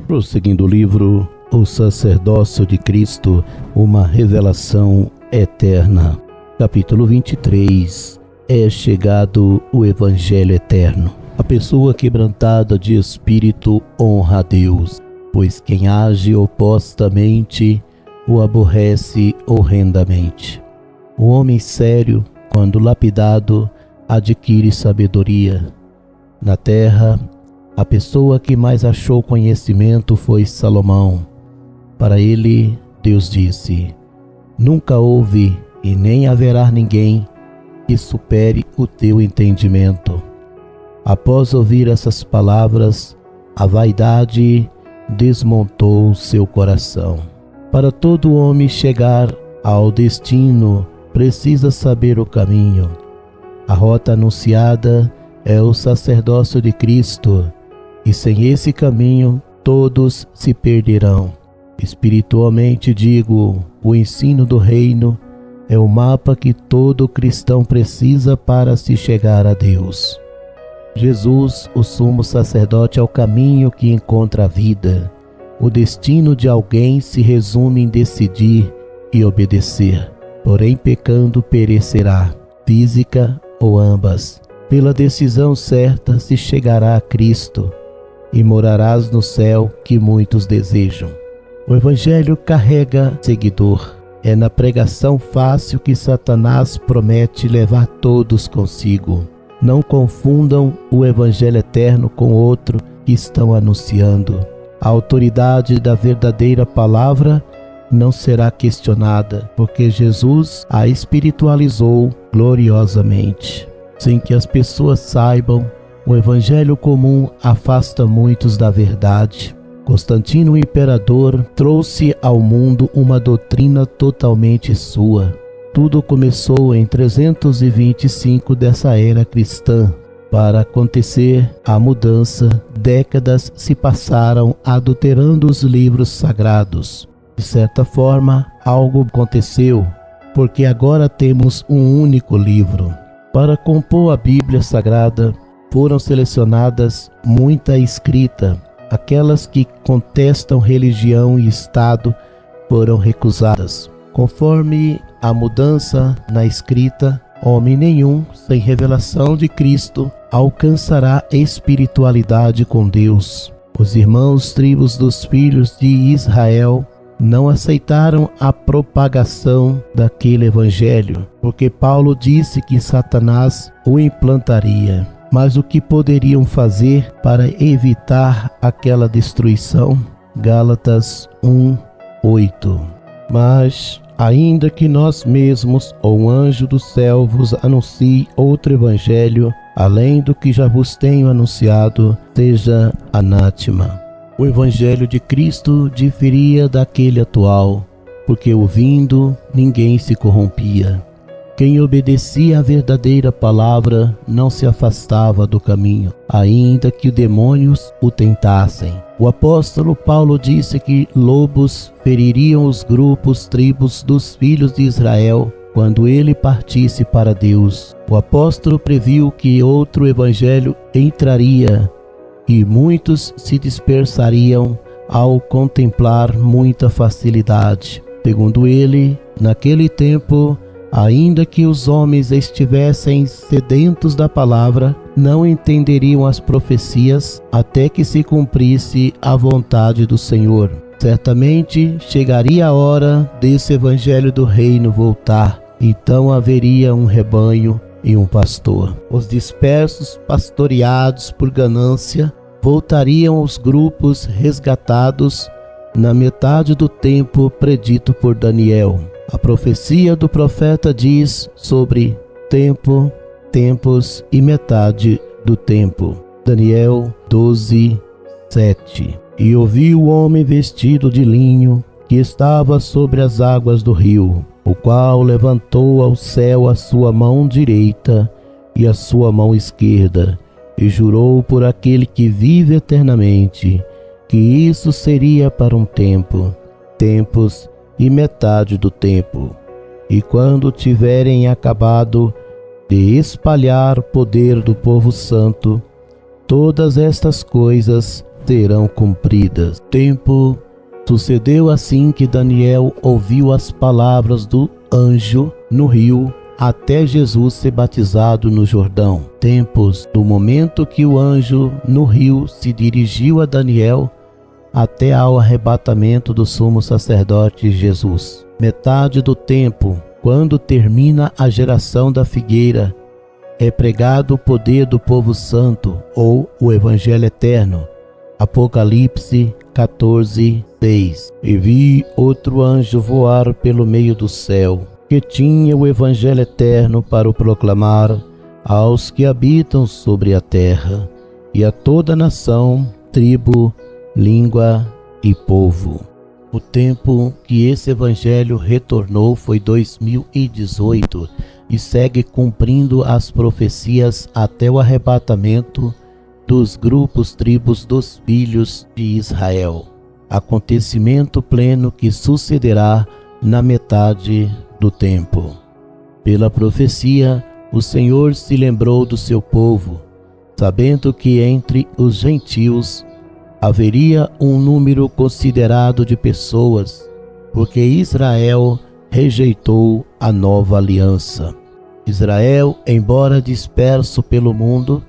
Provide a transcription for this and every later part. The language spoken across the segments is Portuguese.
Prosseguindo o livro O Sacerdócio de Cristo, uma revelação eterna. Capítulo 23. É chegado o Evangelho eterno. A pessoa quebrantada de espírito honra a Deus, pois quem age opostamente o aborrece horrendamente. O homem sério, quando lapidado, adquire sabedoria. Na terra, a pessoa que mais achou conhecimento foi Salomão. Para ele, Deus disse: nunca houve e nem haverá ninguém que supere o teu entendimento. Após ouvir essas palavras, a vaidade desmontou seu coração. Para todo homem chegar ao destino, precisa saber o caminho. A rota anunciada é o sacerdócio de Cristo, e sem esse caminho todos se perderão. Espiritualmente digo, o ensino do reino é o mapa que todo cristão precisa para se chegar a Deus. Jesus, o sumo sacerdote, é o caminho que encontra a vida. O destino de alguém se resume em decidir e obedecer. Porém, pecando perecerá, física ou ambas. Pela decisão certa se chegará a Cristo e morarás no céu que muitos desejam. O Evangelho carrega seguidor. É na pregação fácil que Satanás promete levar todos consigo. Não confundam o Evangelho eterno com outro que estão anunciando. A autoridade da verdadeira palavra não será questionada, porque Jesus a espiritualizou gloriosamente. Sem que as pessoas saibam, o Evangelho comum afasta muitos da verdade. Constantino, o imperador, trouxe ao mundo uma doutrina totalmente sua. Tudo começou em 325 dessa era cristã. Para acontecer a mudança, décadas se passaram adulterando os livros sagrados. De certa forma, algo aconteceu, porque agora temos um único livro. Para compor a Bíblia Sagrada, foram selecionadas muita escrita. Aquelas que contestam religião e Estado foram recusadas. Conforme a mudança na escrita, homem nenhum, sem revelação de Cristo, alcançará espiritualidade com Deus. Os irmãos tribos dos filhos de Israel não aceitaram a propagação daquele evangelho, porque Paulo disse que Satanás o implantaria. Mas o que poderiam fazer para evitar aquela destruição? Gálatas 1:8. Mas, ainda que nós mesmos ou um anjo do céu vos anuncie outro evangelho, além do que já vos tenho anunciado, seja anátema. O evangelho de Cristo diferia daquele atual, porque ouvindo ninguém se corrompia. Quem obedecia à verdadeira palavra não se afastava do caminho, ainda que demônios o tentassem. O apóstolo Paulo disse que lobos feririam os grupos, tribos dos filhos de Israel quando ele partisse para Deus. O apóstolo previu que outro evangelho entraria e muitos se dispersariam ao contemplar muita facilidade. Segundo ele, naquele tempo, ainda que os homens estivessem sedentos da palavra, não entenderiam as profecias até que se cumprisse a vontade do Senhor. Certamente chegaria a hora desse evangelho do reino voltar. Então haveria um rebanho e um pastor. Os dispersos, pastoreados por ganância, voltariam aos grupos resgatados na metade do tempo predito por Daniel. A profecia do profeta diz sobre tempo, tempos e metade do tempo. Daniel 12:7. E ouvi o homem vestido de linho que estava sobre as águas do rio, o qual levantou ao céu a sua mão direita e a sua mão esquerda, e jurou por aquele que vive eternamente, que isso seria para um tempo, tempos e metade do tempo. E quando tiverem acabado de espalhar o poder do povo santo, todas estas coisas serão cumpridas. Tempo sucedeu assim que Daniel ouviu as palavras do anjo no rio, até Jesus ser batizado no Jordão. Tempos do momento que o anjo no rio se dirigiu a Daniel até ao arrebatamento do sumo sacerdote Jesus. Metade do tempo, quando termina a geração da figueira, é pregado o poder do povo santo, ou o Evangelho eterno. Apocalipse 14:6. E vi outro anjo voar pelo meio do céu, que tinha o Evangelho eterno para o proclamar aos que habitam sobre a terra, e a toda nação, tribo, língua e povo. O tempo que esse Evangelho retornou foi 2018 e segue cumprindo as profecias até o arrebatamento dos grupos tribos dos filhos de Israel. Acontecimento pleno que sucederá na metade do tempo. Pela profecia, o Senhor se lembrou do seu povo, sabendo que entre os gentios haveria um número considerado de pessoas, porque Israel rejeitou a nova aliança. Israel, embora disperso pelo mundo,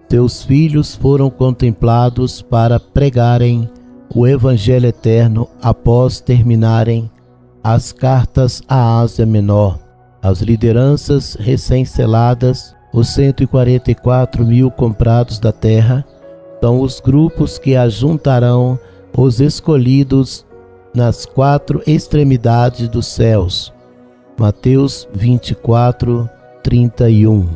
seus filhos foram contemplados para pregarem o Evangelho eterno após terminarem as cartas à Ásia Menor. As lideranças recém-seladas, os 144.000 comprados da terra, são os grupos que ajuntarão os escolhidos nas 4 extremidades dos céus. Mateus 24:31.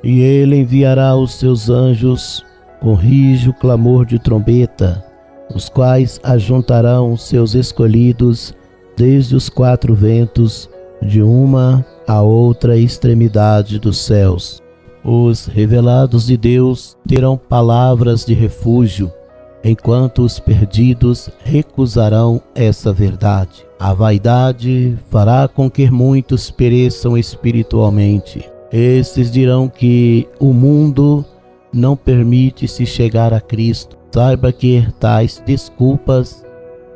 E ele enviará os seus anjos com rijo clamor de trombeta, os quais ajuntarão os seus escolhidos desde os 4 ventos, de uma a outra extremidade dos céus. Os revelados de Deus terão palavras de refúgio, enquanto os perdidos recusarão essa verdade. A vaidade fará com que muitos pereçam espiritualmente. Estes dirão que o mundo não permite se chegar a Cristo. Saiba que tais desculpas,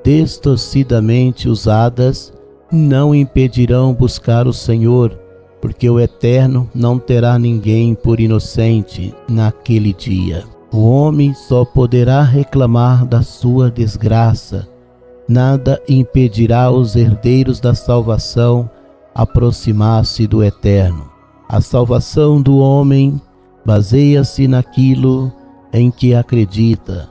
distorcidamente usadas, não impedirão buscar o Senhor, porque o Eterno não terá ninguém por inocente naquele dia. O homem só poderá reclamar da sua desgraça. Nada impedirá os herdeiros da salvação aproximar-se do Eterno. A salvação do homem baseia-se naquilo em que acredita.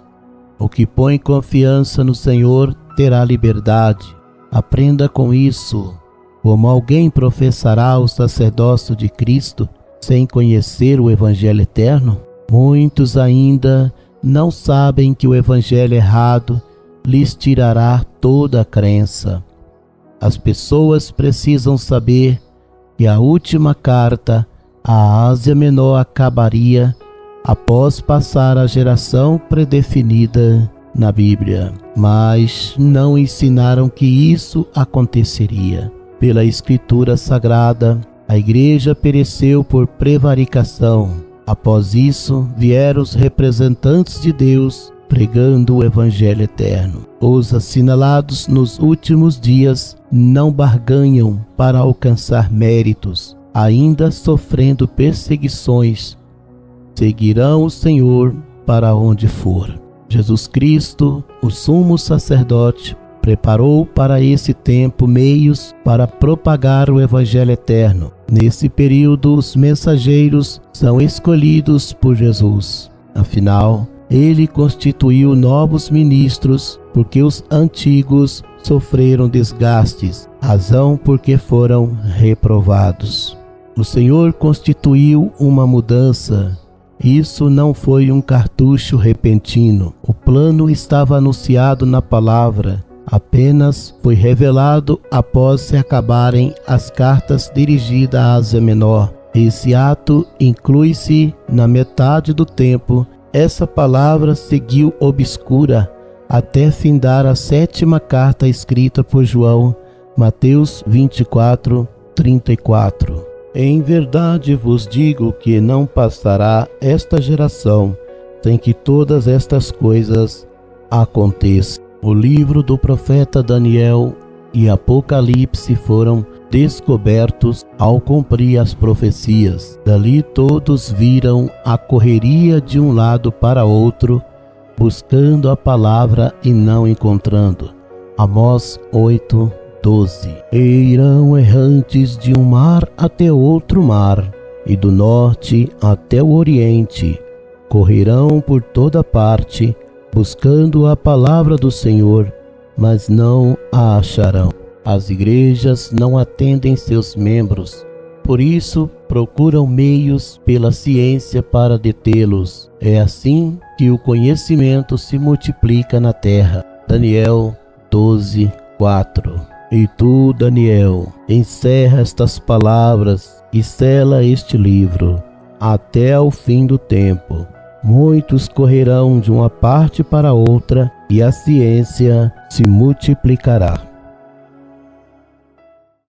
O que põe confiança no Senhor terá liberdade. Aprenda com isso. Como alguém professará o sacerdócio de Cristo sem conhecer o Evangelho eterno? Muitos ainda não sabem que o Evangelho errado lhes tirará toda a crença. As pessoas precisam saber que a última carta à Ásia Menor acabaria após passar a geração predefinida na Bíblia, mas não ensinaram que isso aconteceria. Pela Escritura Sagrada, a igreja pereceu por prevaricação. Após isso, vieram os representantes de Deus pregando o Evangelho eterno. Os assinalados nos últimos dias não barganham para alcançar méritos, ainda sofrendo perseguições. Seguirão o Senhor para onde for. Jesus Cristo, o sumo sacerdote, preparou para esse tempo meios para propagar o Evangelho eterno. Nesse período, os mensageiros são escolhidos por Jesus. Afinal, ele constituiu novos ministros, porque os antigos sofreram desgastes, razão porque foram reprovados. O Senhor constituiu uma mudança. Isso não foi um cartucho repentino. O plano estava anunciado na palavra. Apenas foi revelado após se acabarem as cartas dirigidas à Ásia Menor. Esse ato inclui-se na metade do tempo. Essa palavra seguiu obscura até findar a 7ª carta escrita por João, Mateus 24:34. Em verdade vos digo que não passará esta geração sem que todas estas coisas aconteça. O livro do profeta Daniel e Apocalipse foram descobertos ao cumprir as profecias. Dali todos viram a correria de um lado para outro, buscando a palavra e não encontrando. Amós 8:12. E irão errantes de um mar até outro mar, e do norte até o oriente. Correrão por toda parte, buscando a palavra do Senhor, mas não a acharão. As igrejas não atendem seus membros, por isso procuram meios pela ciência para detê-los. É assim que o conhecimento se multiplica na terra. Daniel 12:4. E tu, Daniel, encerra estas palavras e sela este livro, até o fim do tempo. Muitos correrão de uma parte para outra, e a ciência se multiplicará.